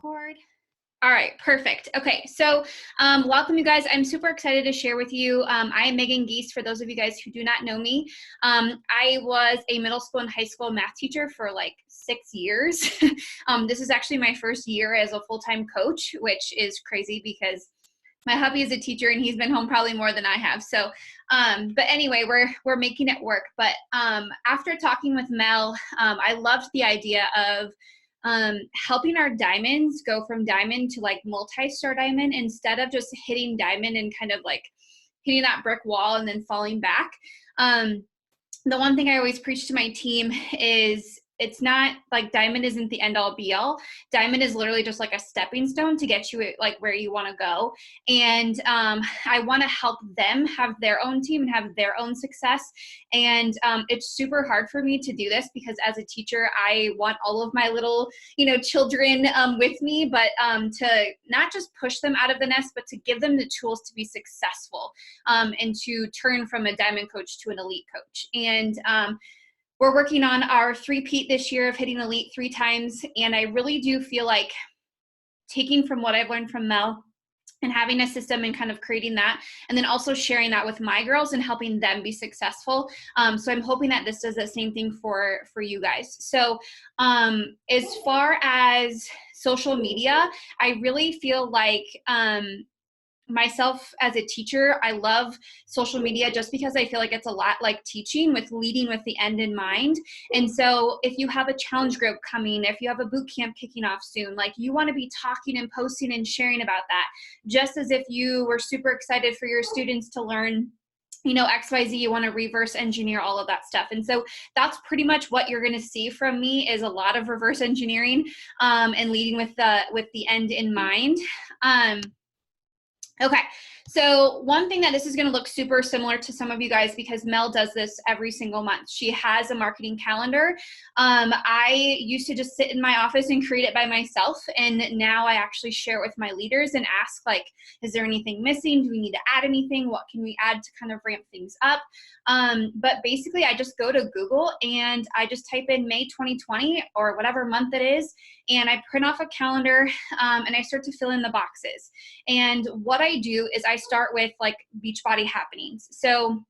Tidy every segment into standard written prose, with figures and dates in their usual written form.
record. All right, perfect. Okay, so welcome you guys. I'm super excited to share with you. I am Megan Geese, for those of you guys who do not know me. I was a middle school and high school math teacher for like 6 years. This is actually my first year as a full-time coach, which is crazy because my hubby is a teacher and he's been home probably more than I have. So, but anyway, we're making it work. But after talking with Mel, I loved the idea of helping our diamonds go from diamond to like multi-star diamond, instead of just hitting diamond and kind of like hitting that brick wall and then falling back. The one thing I always preach to my team is it's not like diamond isn't the end all be all. Diamond is literally just like a stepping stone to get you like where you want to go. And I want to help them have their own team and have their own success. And it's super hard for me to do this because as a teacher, I want all of my little, children with me, but to not just push them out of the nest, but to give them the tools to be successful and to turn from a diamond coach to an elite coach. And we're working on our three-peat this year of hitting elite 3 times. And I really do feel like taking from what I've learned from Mel and having a system and kind of creating that, and then also sharing that with my girls and helping them be successful. So I'm hoping that this does the same thing for you guys. So as far as social media, I really feel like myself as a teacher, I love social media just because I feel like it's a lot like teaching, with leading with the end in mind. And so if you have a challenge group coming, if you have a boot camp kicking off soon, like you want to be talking and posting and sharing about that, just as if you were super excited for your students to learn XYZ, you want to reverse engineer all of that stuff. And so that's pretty much what you're going to see from me, is a lot of reverse engineering and leading with the end in mind. Okay, so one thing that this is going to look super similar to some of you guys, because Mel does this every single month. She has a marketing calendar. I used to just sit in my office and create it by myself, and now I actually share it with my leaders and ask, like, is there anything missing? Do we need to add anything? What can we add to kind of ramp things up? But basically, I just go to Google and I just type in May 2020 or whatever month it is, and I print off a calendar and I start to fill in the boxes. And what I do is I start with like Beachbody happenings. So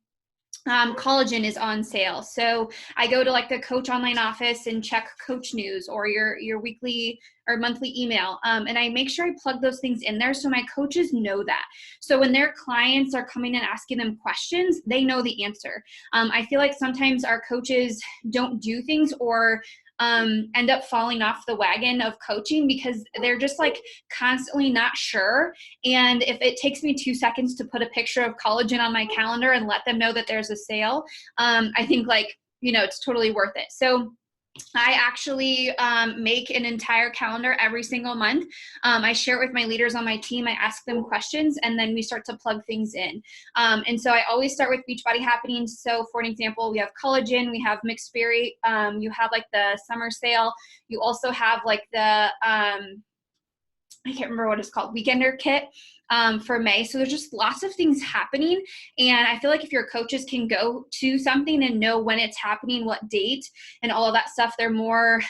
collagen is on sale. So I go to like the coach online office and check coach news or your weekly or monthly email. And I make sure I plug those things in there so my coaches know that. So when their clients are coming and asking them questions, they know the answer. I feel like sometimes our coaches don't do things or end up falling off the wagon of coaching because they're just like constantly not sure. And if it takes me 2 seconds to put a picture of collagen on my calendar and let them know that there's a sale, I think it's totally worth it. So I actually make an entire calendar every single month. I share it with my leaders on my team. I ask them questions, and then we start to plug things in. And so I always start with Beachbody happenings. So for an example, we have collagen, we have mixed berry, you have like the summer sale. You also have like the, I can't remember what it's called, weekender kit for May. So there's just lots of things happening. And I feel like if your coaches can go to something and know when it's happening, what date, and all of that stuff, they're more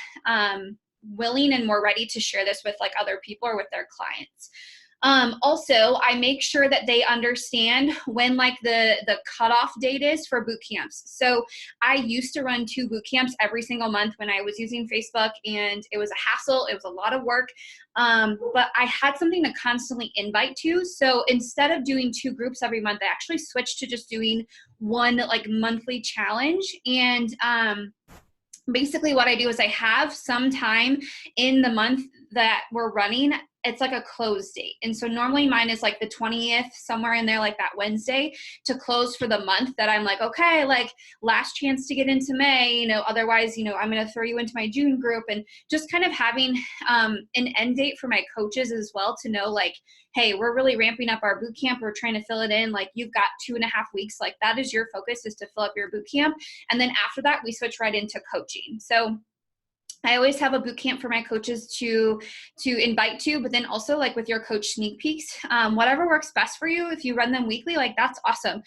willing and more ready to share this with like other people or with their clients. Also, I make sure that they understand when like the cutoff date is for boot camps. So I used to run 2 boot camps every single month when I was using Facebook, and it was a hassle. It was a lot of work. But I had something to constantly invite to. So instead of doing 2 groups every month, I actually switched to just doing one like monthly challenge. And basically what I do is I have some time in the month that we're running. It's like a close date. And so normally mine is like the 20th, somewhere in there, like that Wednesday, to close for the month that I'm like, okay, like last chance to get into May, otherwise, I'm going to throw you into my June group. And just kind of having an end date for my coaches as well, to know like, hey, we're really ramping up our boot camp. We're trying to fill it in. Like you've got 2.5 weeks. Like that is your focus, is to fill up your boot camp. And then after that, we switch right into coaching. So I always have a boot camp for my coaches to invite to, but then also like with your coach sneak peeks, whatever works best for you. If you run them weekly, like that's awesome.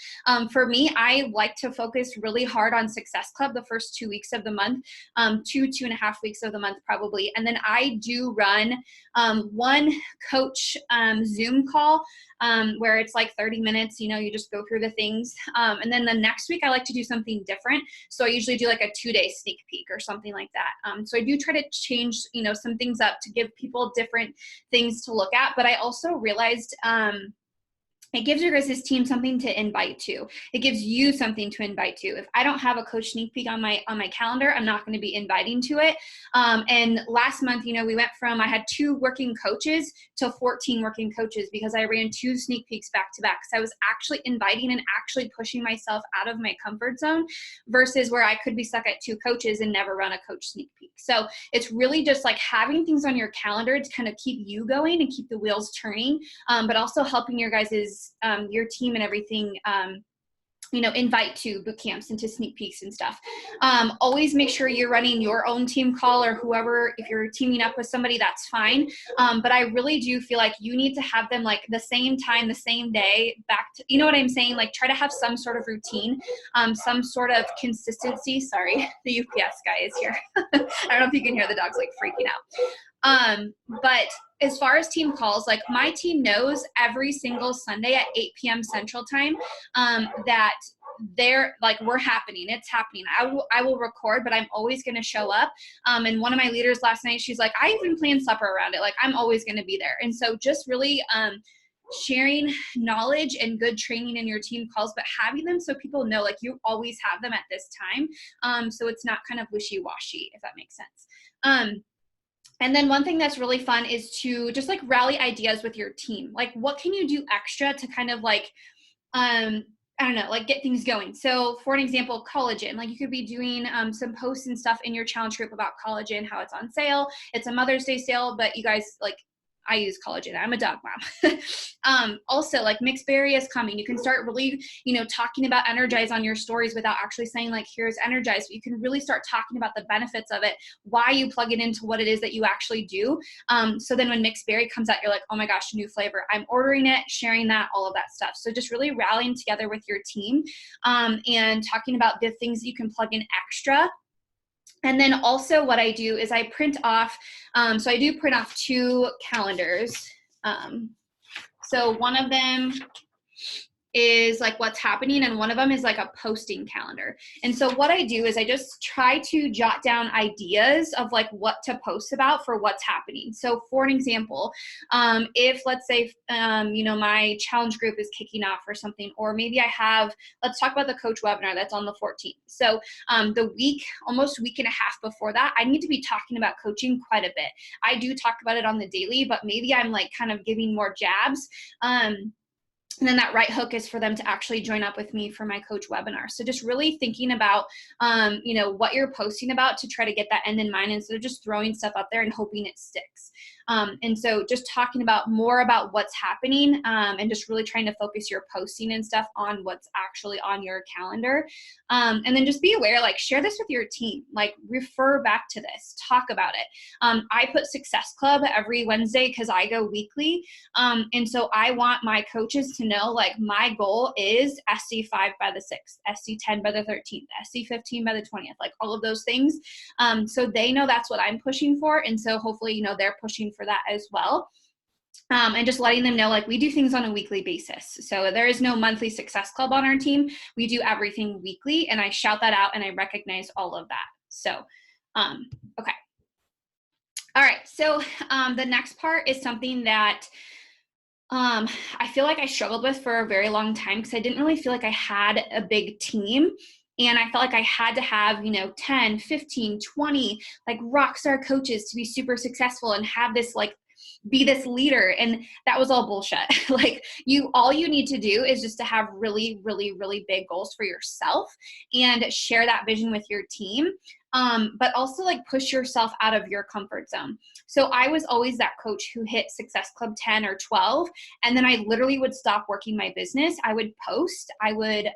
For me, I like to focus really hard on Success Club the first 2 weeks of the month, 2.5 weeks of the month probably. And then I do run one coach Zoom call where it's like 30 minutes, you just go through the things. And then the next week I like to do something different. So I usually do like a 2-day sneak peek or something like that. So I do try to change, some things up to give people different things to look at. But I also realized it gives your guys' team something to invite to. It gives you something to invite to. If I don't have a coach sneak peek on my calendar, I'm not going to be inviting to it. And last month, we went from, I had 2 working coaches to 14 working coaches because I ran 2 sneak peeks back to back. So I was actually inviting and actually pushing myself out of my comfort zone versus where I could be stuck at 2 coaches and never run a coach sneak peek. So it's really just like having things on your calendar to kind of keep you going and keep the wheels turning, but also helping your guys' your team and everything, invite to boot camps and to sneak peeks and stuff. Always make sure you're running your own team call or whoever, if you're teaming up with somebody, that's fine. But I really do feel like you need to have them like the same time, the same day back to, you know what I'm saying? Like try to have some sort of routine, some sort of consistency. Sorry, the UPS guy is here. I don't know if you can hear the dogs like freaking out. But as far as team calls, like my team knows every single Sunday at 8 p.m. Central Time that we're happening. It's happening. I will record, but I'm always going to show up. And one of my leaders last night, she's like, I even planned supper around it. Like I'm always going to be there. And so just really sharing knowledge and good training in your team calls, but having them so people know like you always have them at this time. So it's not kind of wishy-washy, if that makes sense. And then one thing that's really fun is to just like rally ideas with your team. Like what can you do extra to kind of like, I don't know, like get things going. So for an example, collagen, like you could be doing some posts and stuff in your challenge group about collagen, how it's on sale. It's a Mother's Day sale, but you guys like, I use collagen. I'm a dog mom. Also, like mixed berry is coming. You can start really, talking about Energize on your stories without actually saying like, here's Energize. But you can really start talking about the benefits of it, why you plug it into what it is that you actually do. So then when mixed berry comes out, you're like, oh my gosh, new flavor. I'm ordering it, sharing that, all of that stuff. So just really rallying together with your team and talking about the things that you can plug in extra. And then also what I do is I print off, so I do print off 2 calendars. So one of them is like what's happening and one of them is like a posting calendar. And so what I do is I just try to jot down ideas of like what to post about for what's happening. So for an example, if let's say, my challenge group is kicking off or something, or maybe let's talk about the coach webinar that's on the 14th. So almost week and a half before that, I need to be talking about coaching quite a bit. I do talk about it on the daily, but maybe I'm like kind of giving more jabs. And then that right hook is for them to actually join up with me for my coach webinar. So just really thinking about, what you're posting about to try to get that end in mind instead of just throwing stuff up there and hoping it sticks. And so just talking more about what's happening and just really trying to focus your posting and stuff on what's actually on your calendar. And then just be aware, like share this with your team, like refer back to this, talk about it. I put Success Club every Wednesday because I go weekly. And so I want my coaches to know like my goal is SC5 by the 6th, SC10 by the 13th, SC15 by the 20th, like all of those things. So they know that's what I'm pushing for. And so hopefully, they're pushing for that as well. And just letting them know, like we do things on a weekly basis. So there is no monthly Success Club on our team. We do everything weekly and I shout that out and I recognize all of that. So, okay. All right. So the next part is something that I feel like I struggled with for a very long time because I didn't really feel like I had a big team. And I felt like I had to have, 10, 15, 20, like rock star coaches to be super successful and have this, like, be this leader. And that was all bullshit. Like all you need to do is just to have really, really, really big goals for yourself and share that vision with your team. But also like push yourself out of your comfort zone. So I was always that coach who hit Success Club 10 or 12. And then I literally would stop working my business. I would post, I would,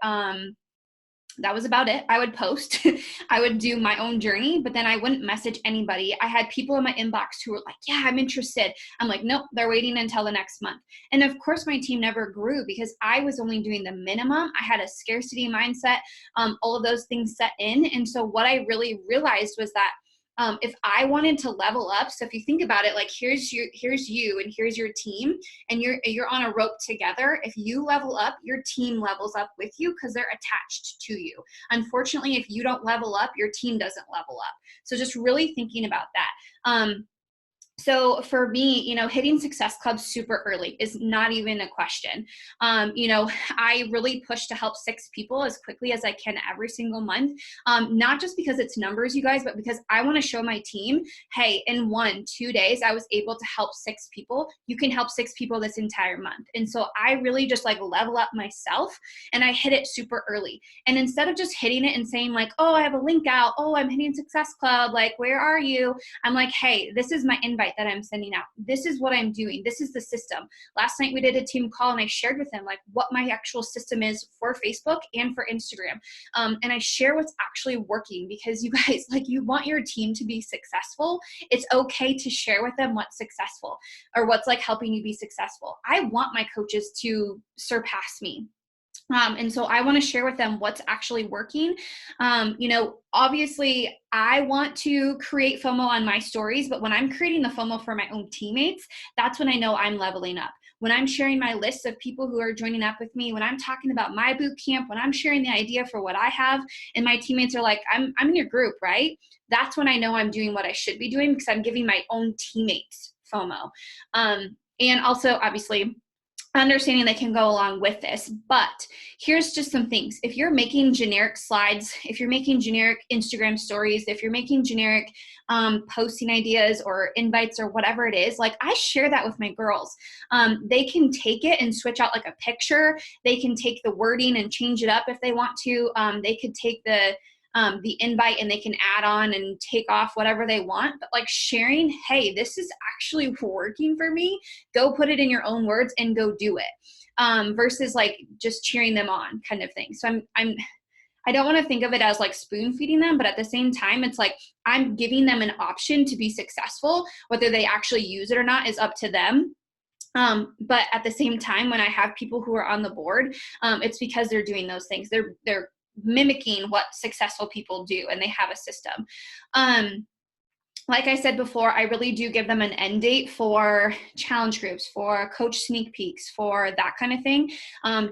That was about it. I would post, I would do my own journey, but then I wouldn't message anybody. I had people in my inbox who were like, yeah, I'm interested. I'm like, nope, they're waiting until the next month. And of course my team never grew because I was only doing the minimum. I had a scarcity mindset, all of those things set in. And so what I really realized was that if I wanted to level up, so if you think about it, like here's you and here's your team, and you're on a rope together. If you level up, your team levels up with you because they're attached to you. Unfortunately, if you don't level up, your team doesn't level up. So just really thinking about that. So for me, hitting Success Club super early is not even a question. I really push to help 6 people as quickly as I can every single month. Not just because it's numbers, you guys, but because I want to show my team, hey, in 1-2 days, I was able to help 6 people. You can help 6 people this entire month. And so I really just like level up myself, and I hit it super early. And instead of just hitting it and saying like, oh, I have a link out. Oh, I'm hitting Success Club. Like, where are you? I'm like, hey, this is my invite that I'm sending out. This is what I'm doing. This is the system. Last night we did a team call and I shared with them like what my actual system is for Facebook and for Instagram. And I share what's actually working, because you guys, like, you want your team to be successful. It's okay to share with them what's successful or what's like helping you be successful. I want my coaches to surpass me. And so I want to share with them what's actually working. Obviously I want to create FOMO on my stories, but when I'm creating the FOMO for my own teammates, that's when I know I'm leveling up. When I'm sharing my list of people who are joining up with me, when I'm talking about my boot camp, when I'm sharing the idea for what I have, and my teammates are like, I'm in your group, right? That's when I know I'm doing what I should be doing, because I'm giving my own teammates FOMO. And also, obviously, understanding they can go along with this. But here's just some things. If you're making generic slides, if you're making generic Instagram stories, if you're making generic posting ideas or invites or whatever it is, like I share that with my girls. They can take it and switch out like a picture. They can take the wording and change it up if they want to. They could take the invite and they can add on and take off whatever they want. But like sharing, hey, this is actually working for me. Go put it in your own words and go do it. Versus like just cheering them on kind of thing. So I don't want to think of it as like spoon feeding them, but at the same time, it's like I'm giving them an option to be successful. Whether they actually use it or not is up to them. But at the same time, when I have people who are on the board, it's because they're doing those things. They're mimicking what successful people do, and they have a system. Like I said before, I really do give them an end date for challenge groups, for coach sneak peeks, for that kind of thing,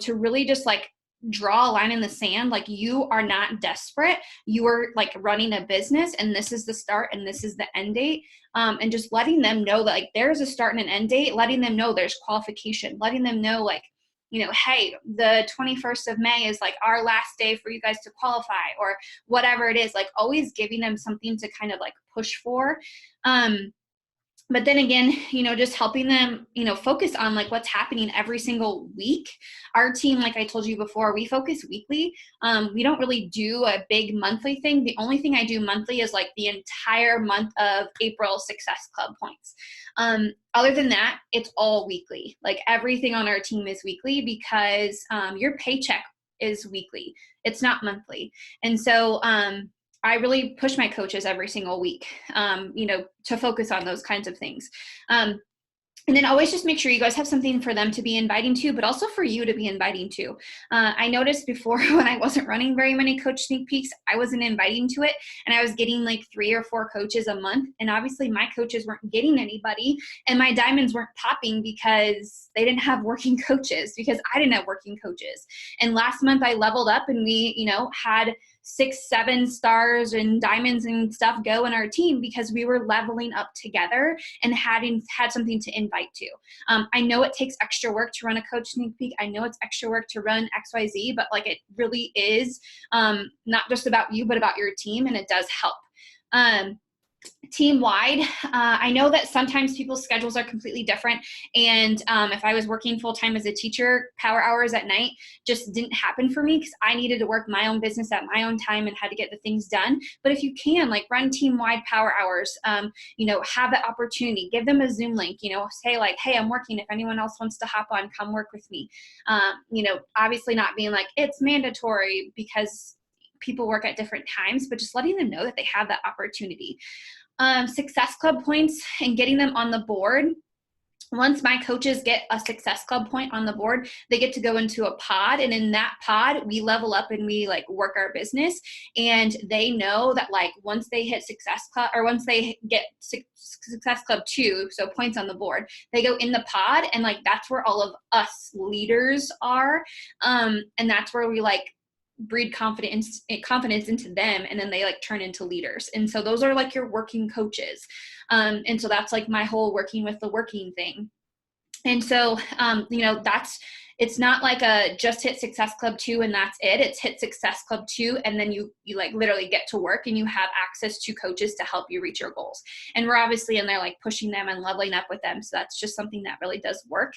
to really just like draw a line in the sand. Like, you are not desperate. You are like running a business, and this is the start and this is the end date. And just letting them know that like there's a start and an end date, letting them know there's qualification, letting them know like, hey, the 21st of May is like our last day for you guys to qualify, or whatever it is, like always giving them something to kind of like push for. But then again, just helping them, focus on like what's happening every single week. Our team, like I told you before, we focus weekly. We don't really do a big monthly thing. The only thing I do monthly is like the entire month of April Success Club points. Other than that, it's all weekly. Like everything on our team is weekly, because your paycheck is weekly. It's not monthly. And so, I really push my coaches every single week, to focus on those kinds of things. And then always just make sure you guys have something for them to be inviting to, but also for you to be inviting to. I noticed before when I wasn't running very many coach sneak peeks, I wasn't inviting to it, and I was getting like 3 or 4 coaches a month. And obviously my coaches weren't getting anybody, and my diamonds weren't popping because they didn't have working coaches, because I didn't have working coaches. And last month I leveled up, and we, had 6, 7 stars and diamonds and stuff go in our team, because we were leveling up together and had something to invite to. I know it takes extra work to run a coach sneak peek. I know it's extra work to run XYZ, but like it really is not just about you, but about your team, and it does help. Team-wide, I know that sometimes people's schedules are completely different. And if I was working full-time as a teacher, power hours at night just didn't happen for me, because I needed to work my own business at my own time and had to get the things done. But if you can, like, run team-wide power hours, have that opportunity, give them a Zoom link, say like, hey, I'm working. If anyone else wants to hop on, come work with me. Obviously not being like, it's mandatory, because people work at different times, but just letting them know that they have that opportunity. Success Club points and getting them on the board. Once my coaches get a Success Club point on the board, they get to go into a pod, and in that pod we level up and we like work our business, and they know that like once they hit Success Club, or once they get Success Club 2, so points on the board, they go in the pod, and like that's where all of us leaders are, and that's where we like breed confidence into them, and then they like turn into leaders. And so those are like your working coaches, and so that's like my whole working with the working thing. And so it's not like a just hit Success Club 2 and that's it. It's hit Success Club 2 and then you like literally get to work and you have access to coaches to help you reach your goals. And we're obviously in there like pushing them and leveling up with them. So that's just something that really does work.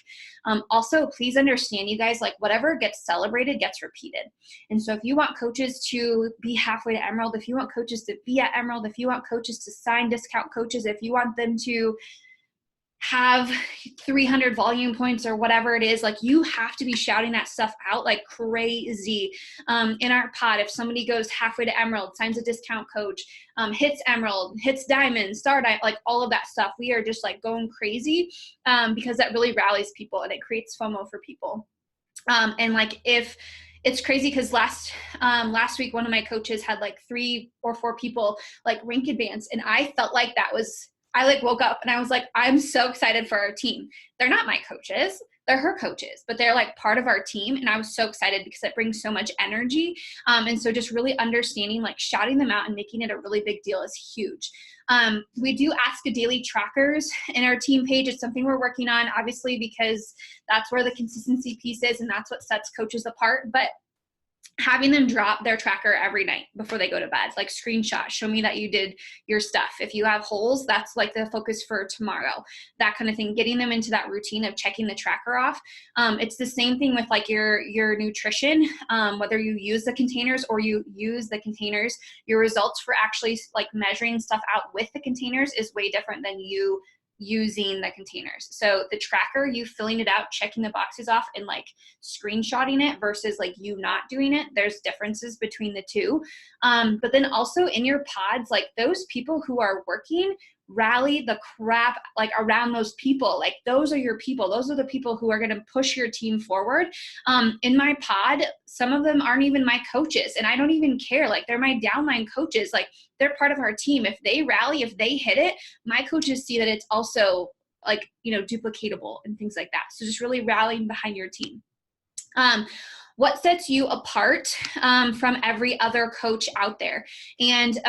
Also, please understand, you guys, like whatever gets celebrated gets repeated. And so if you want coaches to be halfway to Emerald, if you want coaches to be at Emerald, if you want coaches to sign discount coaches, if you want them to have 300 volume points or whatever it is, like you have to be shouting that stuff out like crazy. In our pod, if somebody goes halfway to Emerald, signs a discount coach, hits Emerald, hits Diamond, Star Diamond, like all of that stuff, we are just like going crazy because that really rallies people and it creates FOMO for people. And like if it's crazy because last week, one of my coaches had like 3 or 4 people like rank advance, and I felt like that was, I like woke up and I was like, I'm so excited for our team. They're not my coaches, they're her coaches, but they're like part of our team. And I was so excited because it brings so much energy. And so just really understanding, like shouting them out and making it a really big deal is huge. We do ask a daily trackers in our team page. It's something we're working on, obviously, because that's where the consistency piece is and that's what sets coaches apart. But having them drop their tracker every night before they go to bed, like screenshot, show me that you did your stuff. If you have holes, that's like the focus for tomorrow, that kind of thing, getting them into that routine of checking the tracker off. It's the same thing with like your nutrition, whether you use the containers or you use the containers, your results for actually like measuring stuff out with the containers is way different than you using the containers. So the tracker, you filling it out, checking the boxes off and like screenshotting it versus like you not doing it, there's differences between the two. But then also in your pods, like those people who are working, rally the crap like around those people. Like those are your people. Those are the people who are going to push your team forward. In my pod, some of them aren't even my coaches and I don't even care. Like they're my downline coaches. Like they're part of our team. If they rally, if they hit it, my coaches see that it's also like, duplicatable and things like that. So just really rallying behind your team. What sets you apart from every other coach out there? And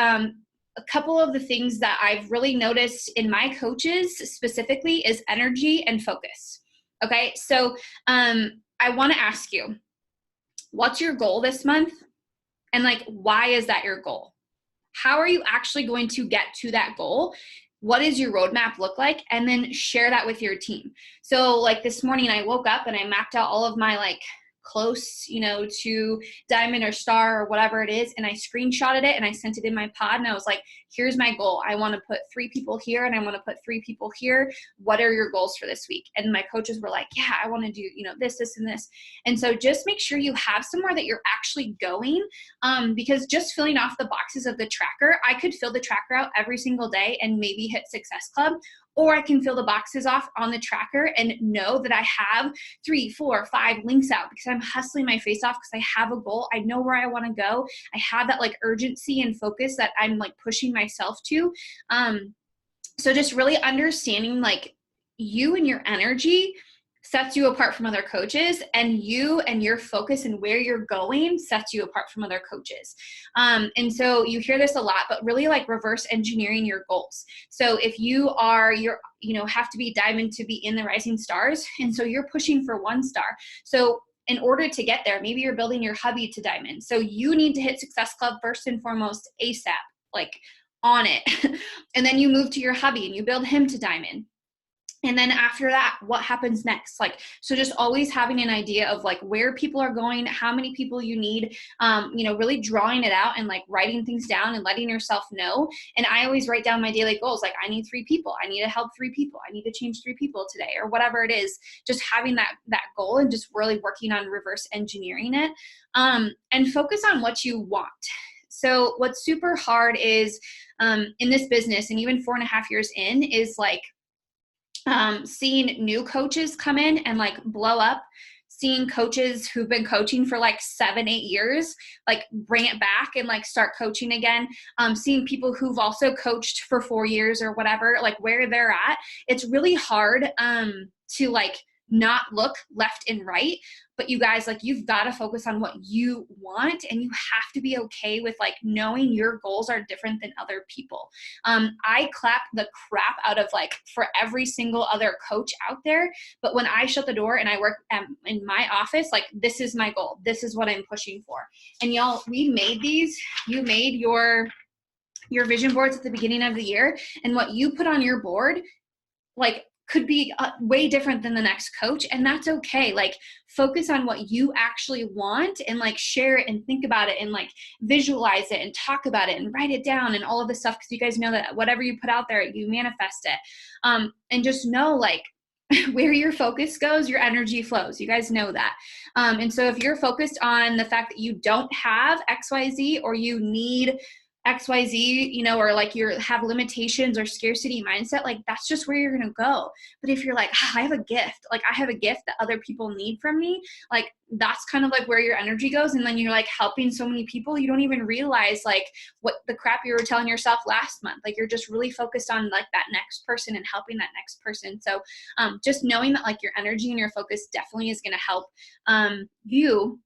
a couple of the things that I've really noticed in my coaches specifically is energy and focus. Okay, so I want to ask you, what's your goal this month? And like, why is that your goal? How are you actually going to get to that goal? What does your roadmap look like? And then share that with your team. So like this morning I woke up and I mapped out all of my like close, to Diamond or Star or whatever it is. And I screenshotted it and I sent it in my pod. And I was like, here's my goal. I want to put 3 people here and I want to put 3 people here. What are your goals for this week? And my coaches were like, yeah, I want to do, this, and this. And so just make sure you have somewhere that you're actually going, because just filling off the boxes of the tracker, I could fill the tracker out every single day and maybe hit Success Club. Or I can fill the boxes off on the tracker and know that I have 3, 4, 5 links out because I'm hustling my face off because I have a goal. I know where I want to go. I have that like urgency and focus that I'm like pushing myself to. So just really understanding like you and your energy sets you apart from other coaches, and you and your focus and where you're going sets you apart from other coaches. And so you hear this a lot, but really like reverse engineering your goals. So if you are, have to be Diamond to be in the Rising Stars. And so you're pushing for 1 star. So in order to get there, maybe you're building your hubby to Diamond. So you need to hit Success Club first and foremost ASAP, like on it. And then you move to your hubby and you build him to Diamond. And then after that, what happens next? Like, so just always having an idea of like where people are going, how many people you need, really drawing it out and like writing things down and letting yourself know. And I always write down my daily goals. Like, I need 3 people. I need to help 3 people. I need to change 3 people today, or whatever it is. Just having that goal and just really working on reverse engineering it, and focus on what you want. So what's super hard is, in this business, and even 4.5 years in, is like, seeing new coaches come in and like blow up, seeing coaches who've been coaching for like 7-8 years, like bring it back and like start coaching again. Seeing people who've also coached for 4 years or whatever, like where they're at. It's really hard to like not look left and right. But you guys, like, you've got to focus on what you want, and you have to be okay with like knowing your goals are different than other people. I clap the crap out of like for every single other coach out there. But when I shut the door and I work in my office, like, this is my goal. This is what I'm pushing for. And y'all, we made these. You made your vision boards at the beginning of the year, and what you put on your board, like, could be way different than the next coach. And that's okay. Like, focus on what you actually want, and like share it and think about it and like visualize it and talk about it and write it down and all of this stuff. Cause you guys know that whatever you put out there, you manifest it. And just know, like, where your focus goes, your energy flows. You guys know that. And so if you're focused on the fact that you don't have XYZ, or you need XYZ, or like you have limitations or scarcity mindset, like that's just where you're going to go. But if you're like, I have a gift, like I have a gift that other people need from me, like that's kind of like where your energy goes. And then you're like helping so many people, you don't even realize like what the crap you were telling yourself last month. Like, you're just really focused on like that next person and helping that next person. So just knowing that like your energy and your focus definitely is going to help you,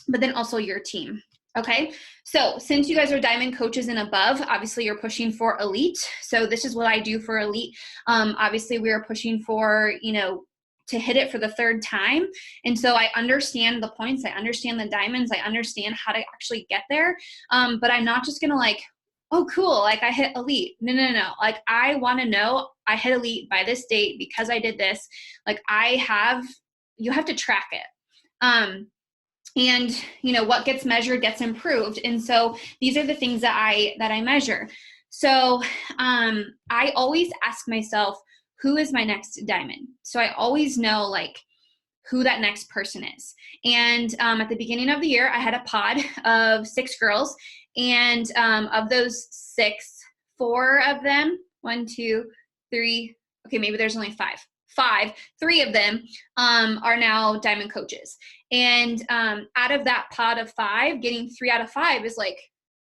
but then also your team. Okay, so since you guys are diamond coaches and above, obviously you're pushing for elite. So this is what I do for elite. Obviously we are pushing for, to hit it for the 3rd time. And so I understand the points, I understand the diamonds, I understand how to actually get there. But I'm not just gonna like, oh cool, like I hit elite. No. Like, I wanna know I hit elite by this date because I did this. Like, you have to track it. And what gets measured gets improved. And so these are the things that I measure. So I always ask myself, who is my next diamond? So I always know like who that next person is. And at the beginning of the year, I had a pod of 6 girls. And of those 6, 4 of them, 1, 2, 3, okay, maybe there's only 5, 3 of them are now diamond coaches. And out of that pod of 5, getting 3 out of 5 is like,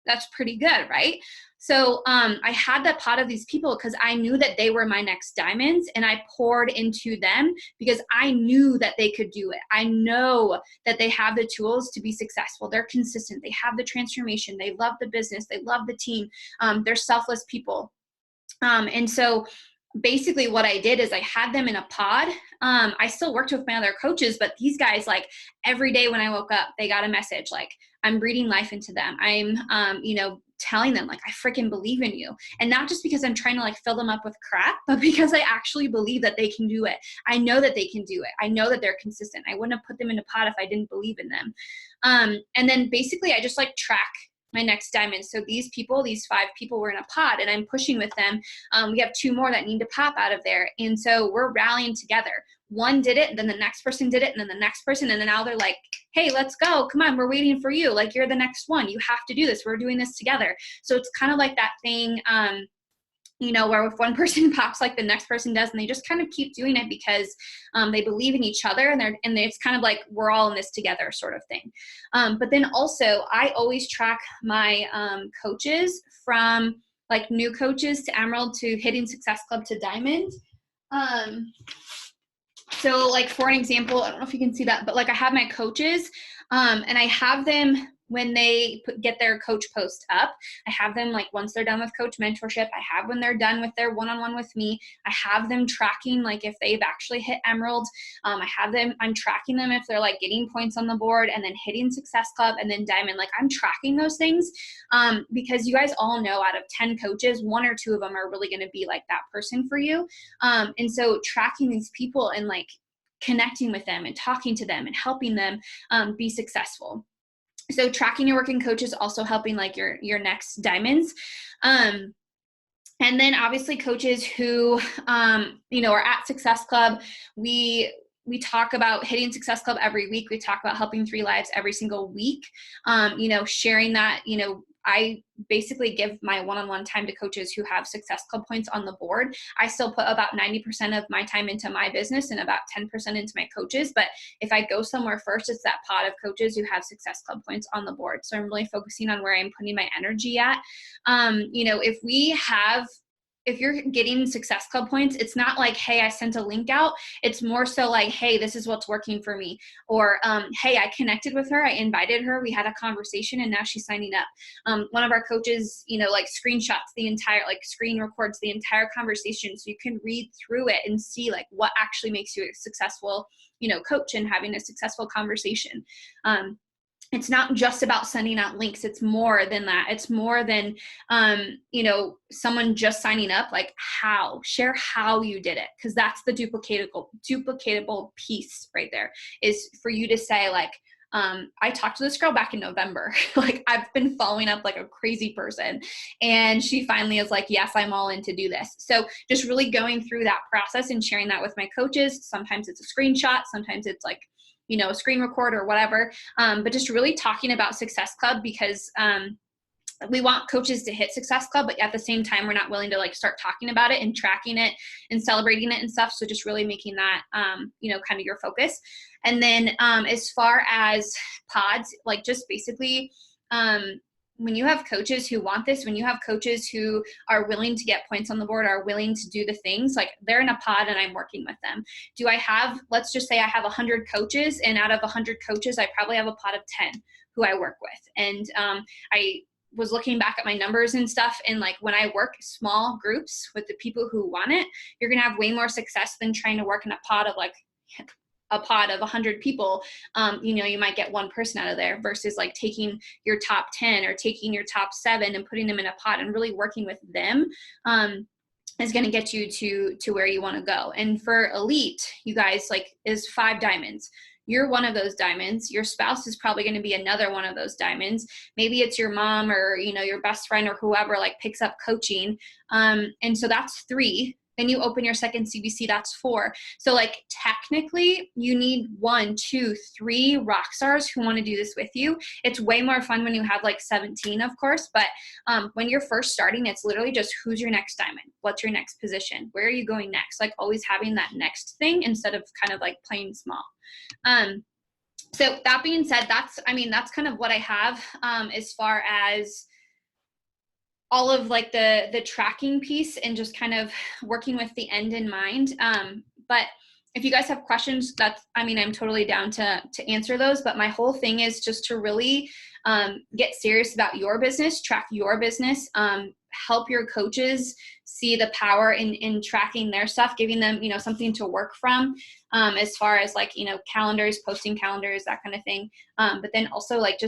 that's pretty good, right? So I had that pot of these people because I knew that they were my next diamonds, and I poured into them because I knew that they could do it. I know that they have the tools to be successful. They're consistent. They have the transformation. They love the business. They love the team. They're selfless people. And so basically what I did is I had them in a pod. I still worked with my other coaches, but these guys, like every day when I woke up, they got a message. Like, I'm breathing life into them. I'm, telling them like, I freaking believe in you. And not just because I'm trying to like fill them up with crap, but because I actually believe that they can do it. I know that they can do it. I know that they're consistent. I wouldn't have put them in a pod if I didn't believe in them. And then basically I just like track my next diamond. So these 5 people were in a pod, and I'm pushing with them. We have 2 more that need to pop out of there. And so we're rallying together. One did it, and then the next person did it, and then the next person. And then now they're like, hey, let's go. Come on, we're waiting for you. Like, you're the next one. You have to do this. We're doing this together. So it's kind of like that thing, where if one person pops, like the next person does, and they just kind of keep doing it because they believe in each other, and it's kind of like we're all in this together sort of thing. But then also I always track my coaches from like new coaches to Emerald to hitting Success Club to Diamond. So like for an example, I don't know if you can see that, but like I have my coaches and I have them when they get their coach post up. I have them like once they're done with coach mentorship, I have when they're done with their one-on-one with me, I have them tracking like if they've actually hit emerald. I'm tracking them if they're like getting points on the board and then hitting success club and then diamond. Like I'm tracking those things because you guys all know out of 10 coaches, 1 or 2 of them are really going to be like that person for you. And so tracking these people and like connecting with them and talking to them and helping them be successful. So tracking your working coach is also helping like your next diamonds. And then obviously coaches who, are at Success Club, we talk about hitting Success Club every week. We talk about helping 3 lives every single week. Sharing that, I basically give my one-on-one time to coaches who have Success Club points on the board. I still put about 90% of my time into my business and about 10% into my coaches. But if I go somewhere first, it's that pot of coaches who have Success Club points on the board. So I'm really focusing on where I'm putting my energy at. If you're getting Success Club points, it's not like, hey, I sent a link out. It's more so like, hey, this is what's working for me. Or, hey, I connected with her. I invited her. We had a conversation and now she's signing up. One of our coaches, screenshots the entire, screen records the entire conversation. So you can read through it and see like what actually makes you a successful, coach and having a successful conversation. It's not just about sending out links. It's more than that. It's more than, someone just signing up, like share how you did it. Cause that's the duplicatable piece right there is for you to say like, I talked to this girl back in November. Like I've been following up like a crazy person and she finally is like, yes, I'm all in to do this. So just really going through that process and sharing that with my coaches. Sometimes it's a screenshot. Sometimes it's like, a screen record or whatever. But just really talking about Success Club because we want coaches to hit Success Club, but at the same time, we're not willing to like start talking about it and tracking it and celebrating it and stuff. So just really making that, kind of your focus. And then as far as pods, like just basically, when you have coaches who want this, when you have coaches who are willing to get points on the board, are willing to do the things, like they're in a pod and I'm working with them. Let's just say I have 100 coaches and out of 100 coaches, I probably have a pod of 10 who I work with. And I was looking back at my numbers and stuff. And like when I work small groups with the people who want it, you're going to have way more success than trying to work in a pod of 100 people. You might get one person out of there versus like taking your top 10 or taking your top 7 and putting them in a pod and really working with them is going to get you to where you want to go. And for elite, you guys, like is 5 diamonds. You're one of those diamonds. Your spouse is probably going to be another one of those diamonds. Maybe it's your mom or, your best friend or whoever like picks up coaching. And so that's 3. Then you open your second CBC, that's 4. So like technically you need 1, 2, 3 rock stars who want to do this with you. It's way more fun when you have like 17, of course, but when you're first starting, it's literally just who's your next diamond? What's your next position? Where are you going next? Like always having that next thing instead of kind of like playing small. So that being said, that's kind of what I have as far as all of like the tracking piece and just kind of working with the end in mind. But if you guys have questions, I'm totally down to answer those. But my whole thing is just to really get serious about your business, track your business, help your coaches see the power in tracking their stuff, giving them, something to work from as far as like, calendars, posting calendars, that kind of thing. But then also like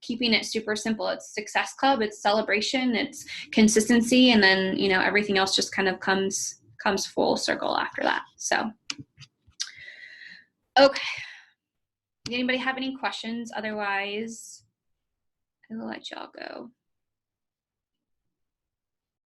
keeping it super simple. It's Success Club, it's celebration, it's consistency. And then, everything else just kind of comes full circle after that. So, okay. Anybody have any questions? Otherwise, I will let y'all go.